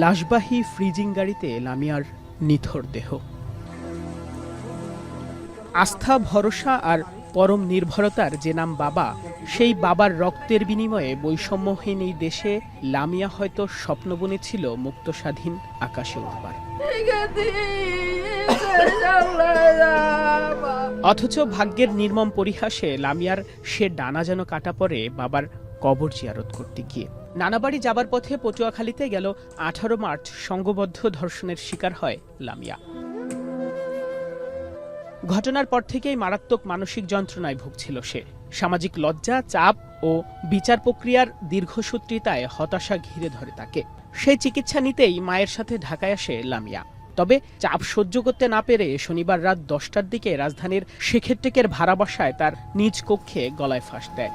লাশবাহী freezing গাড়িতে লামিয়ার নিথর দেহ। আস্থা, ভরসা আর পরম নির্ভরতার যে নাম বাবা, সেই বাবার রক্তের বিনিময়ে বৈষম্যহীন এই দেশে লামিয়া হয়তো স্বপ্ন বুনেছিল মুক্ত স্বাধীন আকাশে উঠবার। অথচ ভাগ্যের নির্মম পরিহাসে লামিয়ার সে ডানা যেন কাটা পড়ে বাবার কবর জিয়ারত করতে গিয়ে। নানাবাড়ি যাবার পথে পটুয়াখালীতে গেল 18 মার্চ সংঘবদ্ধ ধর্ষণের শিকার হয় লামিয়া। ঘটনার পর থেকেই মারাত্মক মানসিক যন্ত্রণায় ভুগছিল সে। সামাজিক লজ্জা, চাপ ও বিচার প্রক্রিয়ার দীর্ঘসূত্রিতায় হতাশা ঘিরে ধরে তাকে। সেই চিকিৎসা নিতেই মায়ের সাথে ঢাকায় আসে লামিয়া। তবে চাপ সহ্য করতে না পেরে শনিবার রাত 10টার দিকে রাজধানীর শেখেরটেকের ভাড়া বাসায় তার নিজ কক্ষে গলায় ফাঁস দেয়।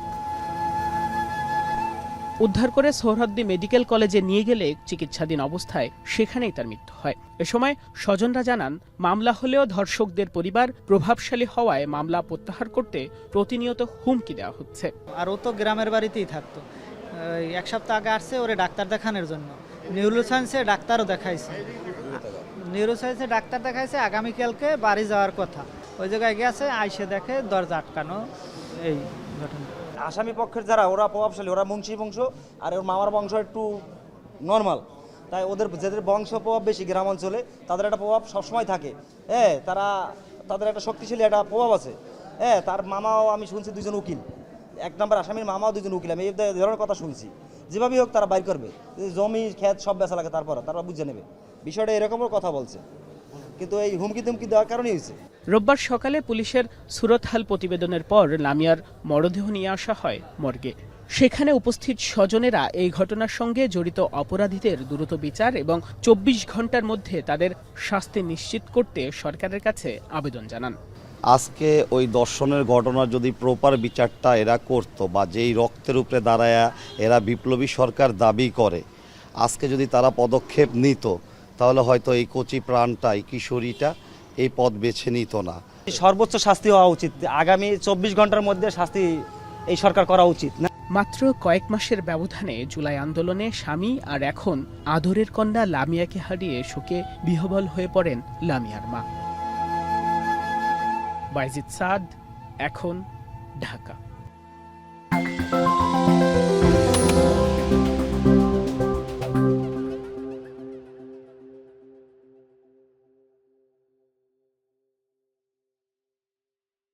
উদ্ধার করে সোহরাওয়ার্দী মেডিকেল কলেজে নিয়ে গেলে চিকিৎসাধীন অবস্থায় সেখানেই তার মৃত্যু হয়। এ সময় স্বজনরা জানান, মামলা হলেও ধর্ষকদের পরিবার প্রভাবশালী হওয়ায় মামলা প্রত্যাহার করতে প্রতিনিয়ত হুমকি দেওয়া হচ্ছে। আর ও তো গ্রামের বাড়িতেই থাকতো। এক সপ্তাহ আগে আসছে ওরে ডাক্তার দেখানোর জন্য। নিউরোসায়েন্সে ডাক্তারও দেখাইছে, ডাক্তার দেখাইছে। আগামীকালকে বাড়ি যাওয়ার কথা, ওই জায়গায় গেছে, আইসে দেখে দরজা আটকানো। এই ঘটনা। আসামি পক্ষের যারা ওরা প্রভাবশালী, ওরা মুন্সি বংশ, আর ওর মামার বংশ একটু নর্মাল, তাই ওদের যাদের বংশ প্রভাব বেশি গ্রাম অঞ্চলে তাদের একটা প্রভাব সবসময় থাকে। তাদের একটা শক্তিশালী একটা প্রভাব আছে। তার মামাও আমি শুনছি 2জন উকিল, 1 নম্বর আসামির মামাও 2জন উকিল। আমি এই ধরনের কথা শুনছি। যেভাবেই হোক তারা বাইর করবে, জমি ক্ষেত সব বেচা লাগে, তারপর তারা বুঝে নেবে বিষয়টা। এরকমও কথা বলছে, কিন্তু এই হুমকি তুমকি দেওয়ার কারণেই হয়েছে। রোববার সকালে পুলিশের সুরতহাল প্রতিবেদনের পর লামিয়ার মরদেহ নিয়ে আসা হয় মর্গে। সেখানে উপস্থিত স্বজনেরা এই ঘটনার সঙ্গে জড়িত অপরাধীদের দ্রুত বিচার এবং 24 ঘন্টার মধ্যে তাদের শাস্তি নিশ্চিত করতে সরকারের কাছে আবেদন জানান। আজকে ওই দর্শনের ঘটনার যদি প্রপার বিচারটা এরা করতো, বা যেই রক্তের উপরে দাঁড়ায়া এরা বিপ্লবী সরকার দাবি করে, আজকে যদি তারা পদক্ষেপ নিত, তাহলে হয়তো এই কচি প্রাণটা, এই কিশোরীটা এই পথ বেছে নিত না। সর্বোচ্চ শাস্তি হওয়া উচিত। আগামী 24 ঘন্টার মধ্যে শাস্তি এই সরকার করা উচিত না। মাত্র কয়েক মাসের ব্যবধানে জুলাই আন্দোলনে স্বামী আর এখন আদরের কন্যা লামিয়াকে হারিয়ে শোকে বিহ্বল হয়ে পড়েন লামিয়ার মা। বাইজিদ সাদ, এখন, ঢাকা।